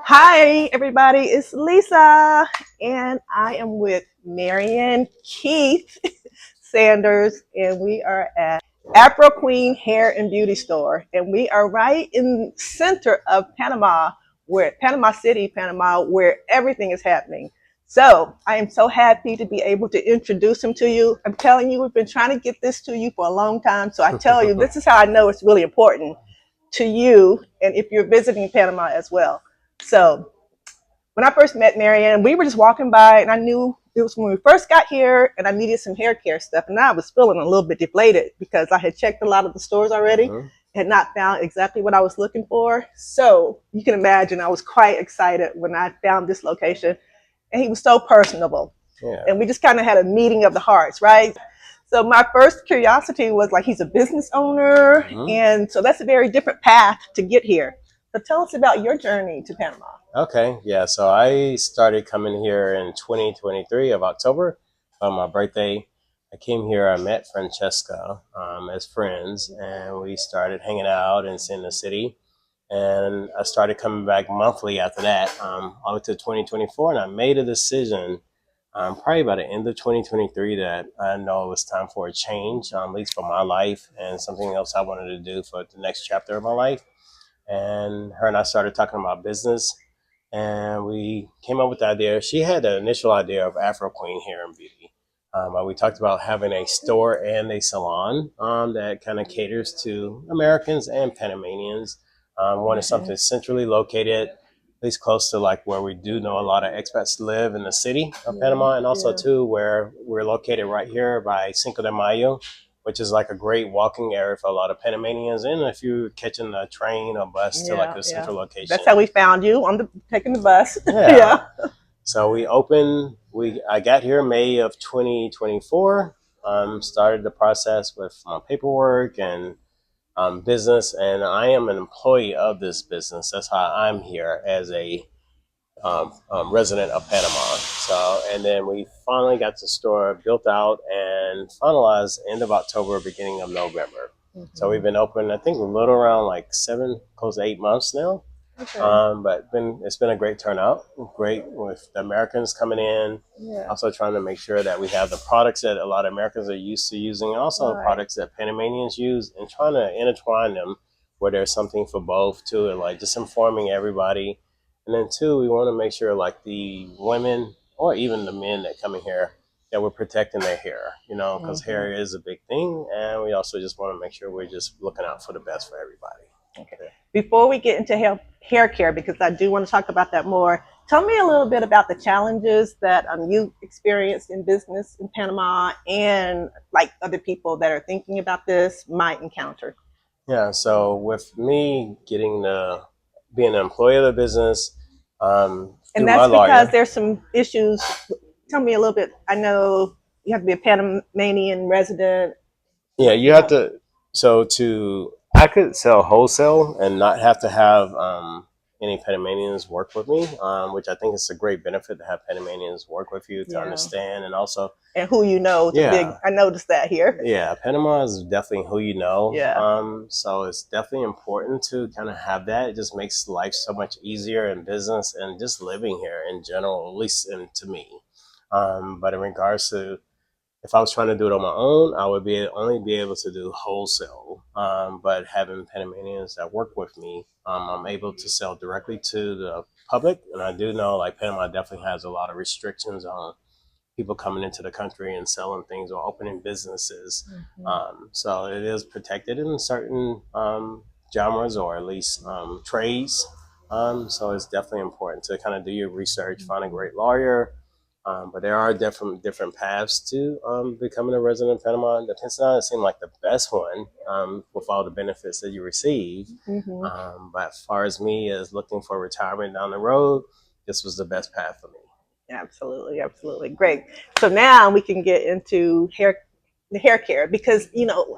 Hi, everybody. It's Lisa, and I am with Marion, Keith, Saunders, and we are at AfroQueen Hair and Beauty Store, and we are right in the center of Panama, where Panama City, Panama, where everything is happening. So I am so happy to be able to introduce him to you. I'm telling you, we've been trying to get this to you for a long time. So I tell you, this is how I know it's really important to you, and if you're visiting Panama as well. So when I first met Marion, we were just walking by, and I knew it was when we first got here, and I needed some hair care stuff, and I was feeling a little bit deflated because I had checked a lot of the stores already, had not found exactly what I was looking for. So you can imagine I was quite excited when I found this location, and he was so personable. Yeah. And we just kind of had a meeting of the hearts, right? So my first curiosity was like, he's a business owner, and so that's a very different path to get here. So tell us about your journey to Panama. Okay, yeah, so I started coming here in 2023 of October on my birthday. I came here, I met Francesca as friends, and we started hanging out and seeing the city. And I started coming back monthly after that, all the way to 2024, and I made a decision probably by the end of 2023 that I know it was time for a change, at least for my life, and something else I wanted to do for the next chapter of my life. And her and I started talking about business, and we came up with the idea. She had the initial idea of AfroQueen Hair and Beauty. We talked about having a store and a salon that kind of caters to Americans and Panamanians. Wanted something centrally located, at least close to like where we do know a lot of expats live in the city of Panama, and also too where we're located right here by Cinco de Mayo, which is like a great walking area for a lot of Panamanians, and if you're catching a train or bus to like a central location. That's how we found you, on taking the bus. Yeah. So I got here in May of 2024, started the process with my paperwork and business, and I am an employee of this business. That's how I'm here as a resident of Panama. So, and then we finally got the store built out and finalized end of October, beginning of November. So we've been open, I think, a little around like 7, close to 8 months now. Okay. But it's been a great turnout. Great with the Americans coming in. Yeah. Also trying to make sure that we have the products that a lot of Americans are used to using, and also products that Panamanians use, and trying to intertwine them where there's something for both too, and like just informing everybody. And then two, we want to make sure like the women or even the men that come in here, that we're protecting their hair, because hair is a big thing. And we also just want to make sure we're just looking out for the best for everybody. Okay. Before we get into hair care, because I do want to talk about that more, tell me a little bit about the challenges that you experienced in business in Panama, and like other people that are thinking about this might encounter. Yeah, so with me being an employee of the business, and that's because there's some issues. Tell me a little bit. I know you have to be a Panamanian resident. Yeah, you have to. I could sell wholesale and not have to have any Panamanians work with me, which I think is a great benefit to have Panamanians work with you to understand, and also who you know. I noticed that here. Yeah, Panama is definitely who you know. Yeah. So it's definitely important to kind of have that. It just makes life so much easier in business and just living here in general, at least to me. But in regards to, if I was trying to do it on my own, I would only be able to do wholesale. But having Panamanians that work with me, I'm able to sell directly to the public. And I do know like Panama definitely has a lot of restrictions on people coming into the country and selling things or opening businesses. So it is protected in certain genres, or at least trades. So it's definitely important to kind of do your research, find a great lawyer. But there are different paths to becoming a resident of Panama. The Pennsylvania seemed like the best one with all the benefits that you receive. But as far as me as looking for retirement down the road, this was the best path for me. Absolutely, absolutely. Great. So now we can get into the hair care, because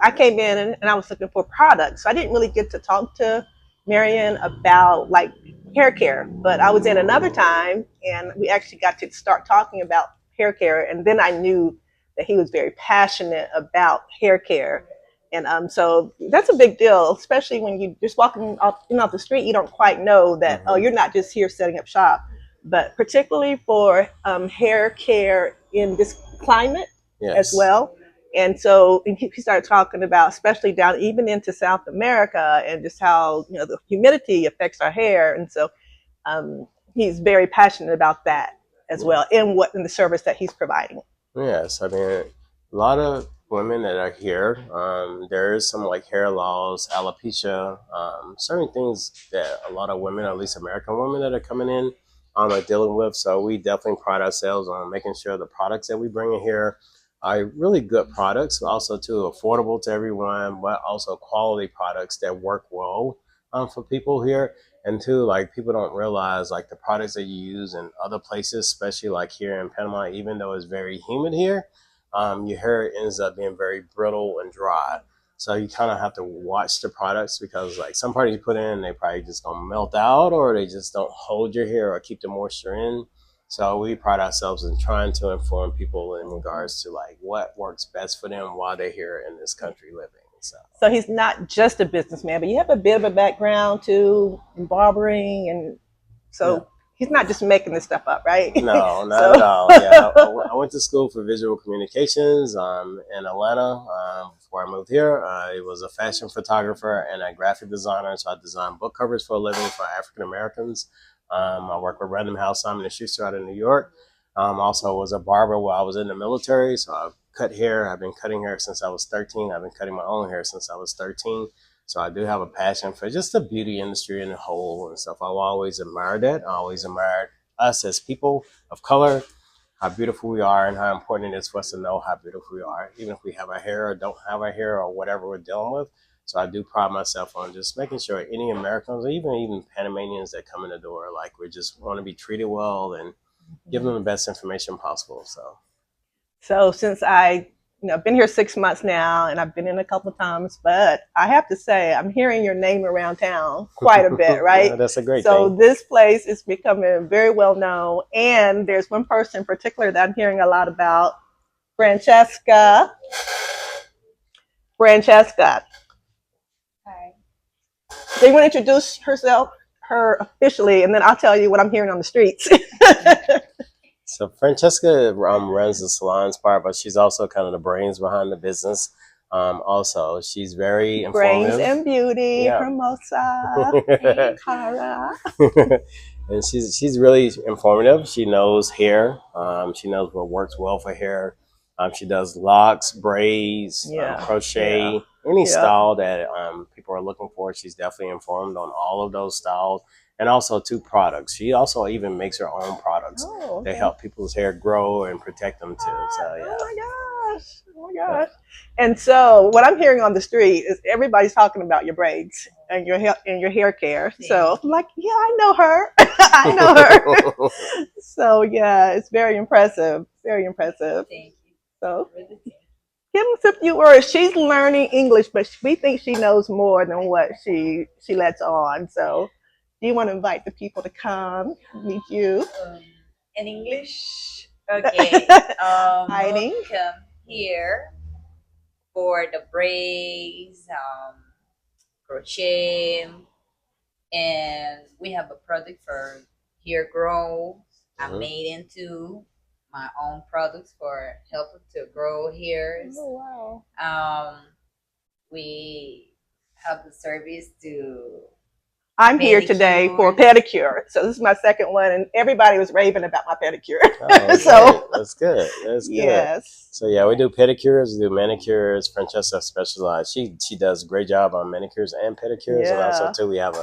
I came in and I was looking for products. So I didn't really get to talk to Marion about like hair care, but I was in another time and we actually got to start talking about hair care, and then I knew that he was very passionate about hair care. And so that's a big deal, especially when you just walking off the street. You don't quite know that, oh, you're not just here setting up shop, but particularly for hair care in this climate as well. And so he started talking about, especially down even into South America, and just how the humidity affects our hair. And so he's very passionate about that as well in the service that he's providing. Yes, I mean, a lot of women that are here, there is some like hair loss, alopecia, certain things that a lot of women, at least American women that are coming in, are dealing with. So we definitely pride ourselves on making sure the products that we bring in here are really good products, also too affordable to everyone, but also quality products that work well for people here. And two, like people don't realize like the products that you use in other places, especially like here in Panama, even though it's very humid here, your hair ends up being very brittle and dry. So you kind of have to watch the products because like some products you put in, they probably just gonna melt out or they just don't hold your hair or keep the moisture in. So we pride ourselves in trying to inform people in regards to like what works best for them while they're here in this country living. So he's not just a businessman, but you have a bit of a background too in barbering, and so he's not just making this stuff up, right? No, not at all. Yeah, I went to school for visual communications in Atlanta before I moved here. I was a fashion photographer and a graphic designer, so I designed book covers for a living for African Americans. I work with Random House Simon & Schuster out of New York. Also was a barber while I was in the military, so I cut hair. I've been cutting hair since I was 13. I've been cutting my own hair since I was 13. So I do have a passion for just the beauty industry in the whole and stuff. I've always admired that. I always admired us as people of color, how beautiful we are and how important it is for us to know how beautiful we are, even if we have our hair or don't have our hair or whatever we're dealing with. So I do pride myself on just making sure any Americans or even Panamanians that come in the door, like we just want to be treated well and give them the best information possible. So since I've been here 6 months now, and I've been in a couple of times, but I have to say I'm hearing your name around town quite a bit, right? Yeah, that's a great thing. So this place is becoming very well known, and there's one person in particular that I'm hearing a lot about, Francesca. Hi. Do you want to introduce her officially, and then I'll tell you what I'm hearing on the streets. So Francesca runs the salons part, but she's also kind of the brains behind the business. Also, she's very informative. Brains and beauty, Hermosa, Cara. And she's really informative. She knows hair. She knows what works well for hair. She does locks, braids, crochet, any style that people are looking for. She's definitely informed on all of those styles. And also two products. She also even makes her own products. They help people's hair grow and protect them too. So yeah. Oh my gosh. And so what I'm hearing on the street is everybody's talking about your braids and your hair care. So I'm like, yeah, I know her. I know her. So yeah, it's very impressive. Very impressive. Thank you. So give us a few words. She's learning English, but we think she knows more than what she lets on. So do you want to invite the people to come meet you? In English? Okay. Hiding. Welcome here for the braids, crochet, and we have a product for hair growth. I made into my own products for helping to grow hairs. Oh wow. We have the service to I'm here today for a pedicure. So this is my second one, and everybody was raving about my pedicure. Oh, so that's good. That's good. Yes. So yeah, we do pedicures, we do manicures. Francesca specializes. She does a great job on manicures and pedicures. Yeah. And also too, we have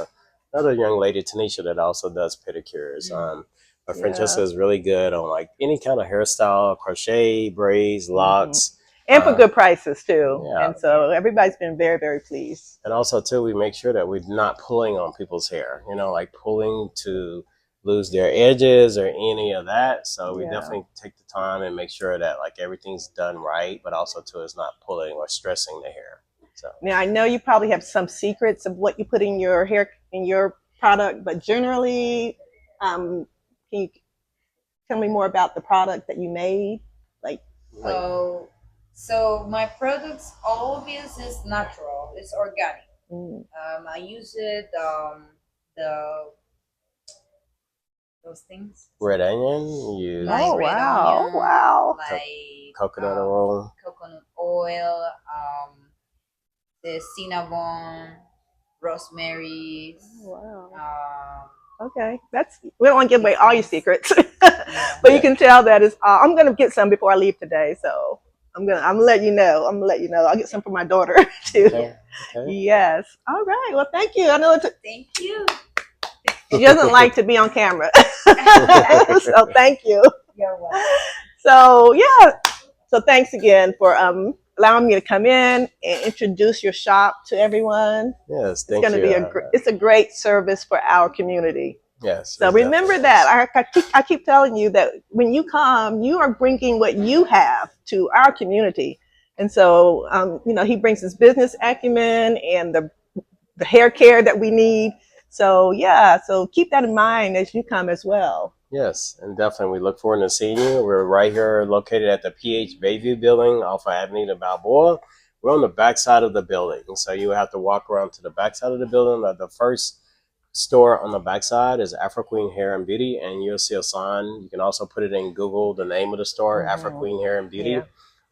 another young lady, Tanisha, that also does pedicures. But Francesca is really good on like any kind of hairstyle, crochet, braids, locks. And for good prices too. Yeah. And so everybody's been very, very pleased. And also too, we make sure that we're not pulling on people's hair, like pulling to lose their edges or any of that. So we definitely take the time and make sure that like everything's done right, but also too, it's not pulling or stressing the hair. So now I know you probably have some secrets of what you put in your hair, in your product, but generally, can you tell me more about the product that you made? So my products always is natural. It's organic. Mm. I use it the those things Red onion, you use like Oh red wow! onion, Wow! like coconut oil. coconut oil, the cinnamon, rosemary, Wow! um, Okay, that's we don't want to give away all your secrets, yeah. but you can tell that is. I'm gonna get some before I leave today, so I'm gonna let you know. I'm gonna let you know. I'll get some for my daughter too. Okay. Okay. Yes. All right. Well, thank you. I know Thank you. she doesn't like to be on camera, so thank you. You're welcome. So yeah. So thanks again for allowing me to come in and introduce your shop to everyone. Yes, It's thank going to be you. it's a great service for our community. Yes. So it remember definitely that. I keep telling you that when you come, you are bringing what you have to our community. And so, you know, he brings his business acumen and the hair care that we need. So yeah, so keep that in mind as you come as well. Yes, and definitely we look forward to seeing you. We're right here located at the PH Bayview building off of Avenue de Balboa. We're on the back side of the building. So you have to walk around to the back side of the building. The first store on the back side is AfroQueen Hair and Beauty, and you'll see a sign. You can also put it in Google, the name of the store, AfroQueen Hair and Beauty, Yeah.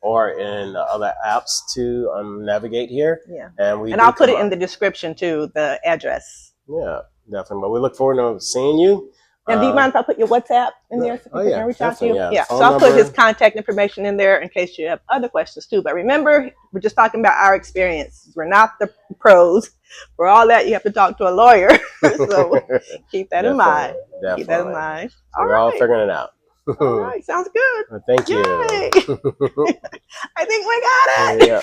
or in the other apps to navigate here. Yeah. And I'll put it in the description too, the address. Yeah, definitely. But we look forward to seeing you. And do you mind if I put your WhatsApp in there so people can reach out to you? Yeah. Yeah. So I'll put his contact information in there in case you have other questions too. But remember, we're just talking about our experience. We're not the pros. For all that, you have to talk to a lawyer. So keep that in mind. Definitely. Keep that in mind. So we're all figuring it out. All right. Sounds good. Well, thank you. Yay. I think we got it. Yeah.